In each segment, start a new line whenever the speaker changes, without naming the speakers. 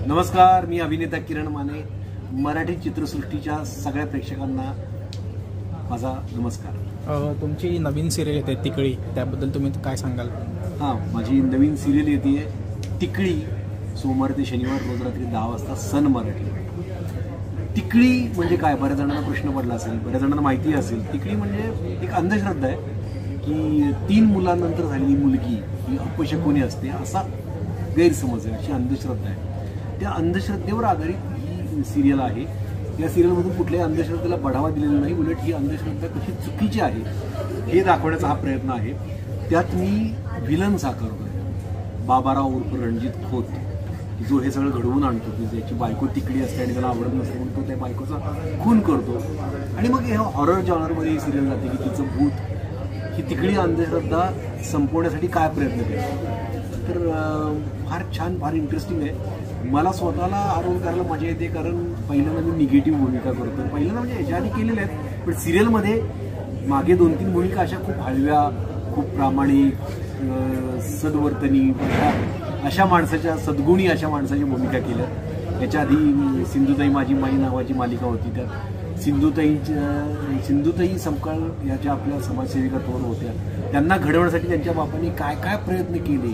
नमस्कार, मी अभिनेता किरण माने. मराठी चित्रसृष्टीच्या सगळ्या प्रेक्षकांना माझा नमस्कार.
तुमची नवीन सिरियल येते तिकडी, त्याबद्दल तुम्ही काय सांगाल?
हां, माझी नवीन सिरियल येते तिकडी. सोमवार ते शनिवार रोज रात्री 10 वाजता सन मराठी. तिकडी म्हणजे काय, बऱ्याच जणांना प्रश्न पडला असेल, बऱ्याच जणांना माहिती असेल. तिकडी म्हणजे एक अंधश्रद्धा आहे की 3 मुलांनंतर झालेली मुलगी ही अपशकुनी असते, असा गैरसमज आहे, अशी अंधश्रद्धा आहे. त्या अंधश्रद्धेवर आधारित ही सिरियल आहे. या सिरियलमधून कुठल्याही अंधश्रद्धेला बढावा दिलेला नाही, उलट ही अंधश्रद्धा कशी चुकीची आहे हे दाखवण्याचा हा प्रयत्न आहे. त्यात मी विलन साकारतोय, बाबाराव उर्फ रणजित खोत, जो हे सगळं घडवून आणतो, की ज्याची बायको तिकडी असते आणि त्याला आवडत नसते म्हणून तो त्या बायकोचा खून करतो. आणि मग हे हॉरर जॉनरमध्ये ही सिरियल जाते की तिचं भूत ही तिकडी अंधश्रद्धा संपवण्यासाठी काय प्रयत्न करतो. तर फार छान, फार इंटरेस्टिंग आहे. मला स्वतःला आरोप करायला मजा येते, कारण पहिल्यांदा मी निगेटिव्ह भूमिका करतो. पहिल्यांदा म्हणजे याच्या आधी केलेल्या आहेत, पण सिरियलमध्ये मागे 2-3 भूमिका अशा खूप हळव्या, खूप प्रामाणिक, सद्वर्तनी अशा माणसाच्या, सद्गुणी अशा माणसाची भूमिका केल्या. याच्या आधी सिंधुताई माझी माई नावाची मालिका होती, त्यात सिंधुताई समकाळ याच्या आपल्या समाजसेविका थोर होत्या. त्यांना घडवण्यासाठी त्यांच्या बापांनी काय काय प्रयत्न केले,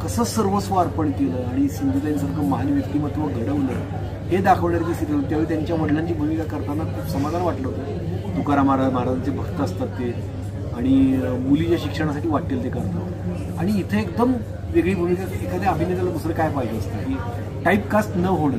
कसं सर्वस्व अर्पण केलं आणि सिंधुताईंसारखं महान व्यक्तिमत्व घडवलं हे दाखवणारी सिरियल. त्यावेळी त्यांच्या वडिलांची भूमिका करताना खूप समाधान वाटलं होतं. तुकाराम महाराजांचे भक्त असतात ते, आणि मुलीच्या शिक्षणासाठी वाटेल ते करतात. आणि इथे एकदम वेगळी भूमिका. एखाद्या अभिनेत्याला दुसरं काय पाहिजे असतं की टाईपकास्ट न होणं,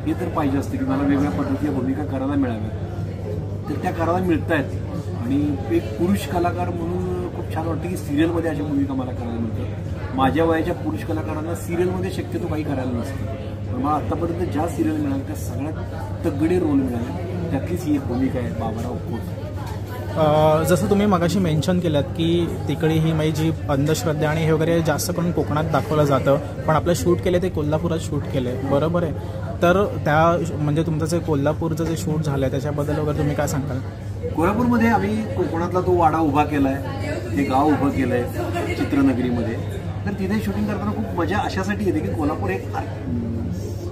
हे तर पाहिजे असतं की मला वेगळ्या पद्धतीच्या भूमिका करायला मिळाव्यात. तर त्या करायला मिळत आहेत. आणि एक पुरुष कलाकार म्हणून खूप छान वाटतं की सिरियलमध्ये अशा भूमिका मला करायला मिळतात. माझ्या वयाच्या पुरुष कलाकारांना सिरियलमध्ये शक्यतो काही करायला नसतं, पण मला आत्तापर्यंत ज्या सिरियल मिळाल्या त्या सगळ्यात तगडे रोल मिळाले. त्यातलीच ही एक भूमिका आहे बाबाराव खोत.
जसं तुम्ही मगाशी मेन्शन केलं की तिकडे ही माझी जी अंधश्रद्धा आणि हे वगैरे जास्त करून कोकणात दाखवलं जातं, पण आपलं शूट केलं ते कोल्हापुरात शूट केलं आहे, बरोबर आहे? तर त्या म्हणजे तुमचं जे कोल्हापूरचं जे शूट झालं आहे त्याच्याबद्दल वगैरे तुम्ही काय सांगाल?
कोल्हापूरमध्ये आम्ही कोकणातला तो वाडा उभा केला आहे, ते गाव उभं केलं आहे चित्रनगरीमध्ये. तर तिथे शूटिंग करताना खूप मजा अशासाठी येते की कोल्हापूर एक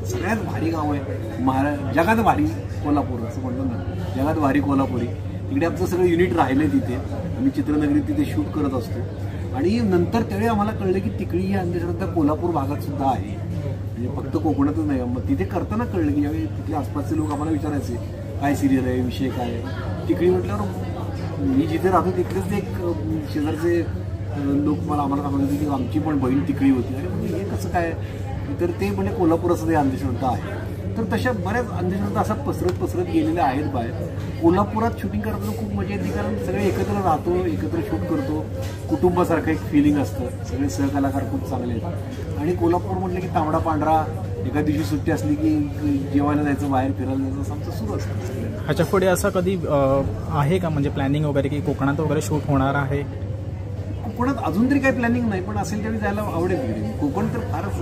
सगळ्यात भारी गाव आहे. जगात भारी कोल्हापूर असं म्हणतो ना, जगात भारी कोल्हापुरी. तिकडे आमचं सगळं युनिट राहिलं तिथे. आम्ही चित्रनगरीत तिथे शूट करत असतो. आणि नंतर त्यावेळी आम्हाला कळलं की तिकडे ही अंधश्रद्धा कोल्हापूर भागात सुद्धा आहे, म्हणजे फक्त कोकणातच नाही. मग तिथे करताना कळलं की ज्यावेळी तिथले आसपासचे लोक आम्हाला विचारायचे काय सिरियल आहे, विषय काय आहे. तिकडे म्हटल्यावर मी जिथे राहतो तिथलेच एक शेजारचे लोक आम्हाला सांगत होते की आमची पण बहीण तिकडी होती. आणि म्हणजे हे कसं काय, तर ते म्हणजे कोल्हापूरचं ते अंधश्रद्धा आहे. तर तशा बऱ्याच अंधश्रद्धा असा पसरत गेलेल्या आहेत बाहेर. कोल्हापुरात शूटिंग करताना खूप मजा येते, कारण सगळे एकत्र राहतो, एकत्र शूट करतो, कुटुंबासारखं एक फिलिंग असतं. सगळे सहकलाकार खूप चांगले आहेत. आणि कोल्हापूर म्हटलं की तांबडा पांढरा, एका दिवशी सुट्टी असली की जेवायला जायचं, बाहेर फिरायला जायचं, असं आमचं सुरू असतं.
ह्याच्या पुढे असं कधी आहे का म्हणजे प्लॅनिंग वगैरे की कोकणात वगैरे शूट होणार आहे?
कोकणात अजून तरी काही प्लॅनिंग नाही, पण असेल त्यावेळी जायला आवडेल. कोकण तर फारच.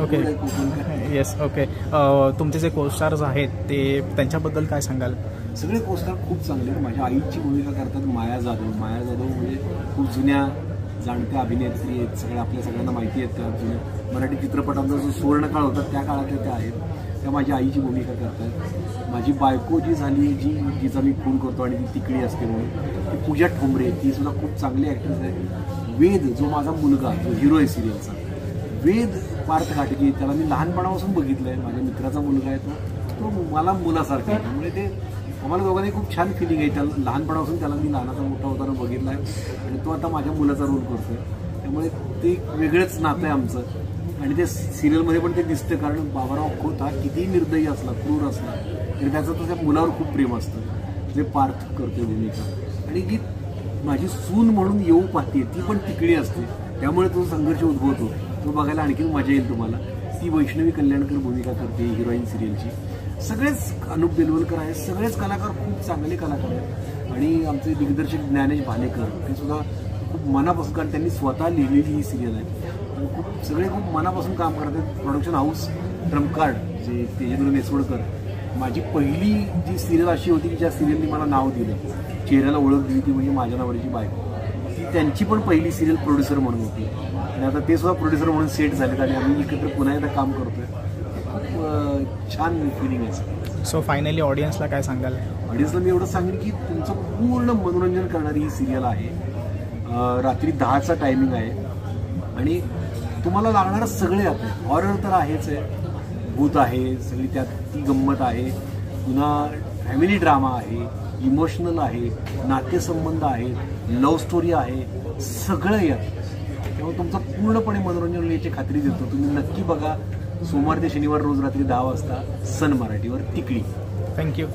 Okay, yes, okay. तुमचे जे कोस्टार्स आहेत ते त्यांच्याबद्दल काय सांगाल?
सगळे कोस्टार खूप चांगले. माझ्या आईची भूमिका करतात माया जाधव म्हणजे खूप जुन्या जाणत्या अभिनेत्री आहेत. आपल्या सगळ्यांना माहिती आहेत. त्या जुन्या मराठी चित्रपटांचा जो सुवर्णकाळ होता त्या काळातल्या त्या आहेत. त्या माझ्या आईची भूमिका करतात. माझी बायको जी झाली, जिचा मी खून करतो आणि ती तिकडी असते म्हणून, ती पूजा ठोंबरे, ती सुद्धा खूप चांगली ॲक्ट्रेस आहे. वेद जो माझा मुलगा, जो हिरो आहे सिरियलचा, वेद पार्थ घाटगे, त्याला मी लहानपणापासून बघितलं आहे. माझ्या मित्राचा मुलगा आहे तो मला मुलासारखा आहे. त्यामुळे ते आम्हाला दोघांनी खूप छान फिलिंग आहे. त्याला लहानपणापासून त्याला मी लहानाचा मोठा होताना बघितला आहे आणि तो आता माझ्या मुलाचा रोल करतोय. त्यामुळे ते वेगळंच नातं आहे आमचं. आणि ते सिरियलमध्ये पण ते दिसतं, कारण बाबाराव खोत हा कितीही निर्दयी असला, क्रूर असला, तरी त्याचं तो त्या मुलावर खूप प्रेम असतं, जे पार्थ करते भूमिका. आणि जी माझी सून म्हणून येऊ पाहते ती पण तिकडी असते, त्यामुळे तो संघर्ष उद्भवतो. तो बघायला आणखी मजा येईल तुम्हाला. ती वैष्णवी कल्याणकर भूमिका करते हिरोईन सिरियलची. सगळेच अनुप बेलवलकर आहेत. सगळेच कलाकार खूप चांगले कलाकार आहेत. आणि आमचे दिग्दर्शक ज्ञानेश भालेकर, ते सुद्धा खूप मनापासून, कारण त्यांनी स्वतः लिहिलेली ही सिरियल आहे. सगळे खूप मनापासून काम करतात. प्रोडक्शन हाऊस ट्रम्पकार्ड, जे तेजेंद्र नेसवडकर, माझी पहिली जी सिरियल अशी होती की ज्या सिरियलनी मला नाव दिलं, चेहऱ्याला ओळख दिली, ती म्हणजे माझ्या नवऱ्याची बायको. ती त्यांची पण पहिली सिरियल प्रोड्युसर म्हणून होती. आणि आता ते सुद्धा प्रोड्युसर म्हणून सेट झालेत आणि आम्ही एकत्र पुन्हा एकदा काम करतोय. छान फिलिंग आहे.
सो फायनली ऑडियन्सला काय सांगाल?
ऑडियन्सला मी एवढं सांगेन की तुमचं पूर्ण मनोरंजन करणारी ही सिरियल आहे. रात्री 10चा टायमिंग आहे आणि तुम्हाला लागणारं सगळे आहे. हॉरर तर आहेच आहे, भूत आहे, सगळी त्यात ती गंमत आहे, पुन्हा फॅमिली ड्रामा आहे, इमोशनल आहे, नातेसंबंध आहेत, लव्ह स्टोरी आहे, सगळं यात. तेव्हा तुमचं पूर्णपणे मनोरंजन होण्याची खात्री देतो. तुम्ही नक्की बघा. सोमवार ते शनिवार रोज रात्री 10 वाजता सन मराठीवर तिकडी.
थँक्यू.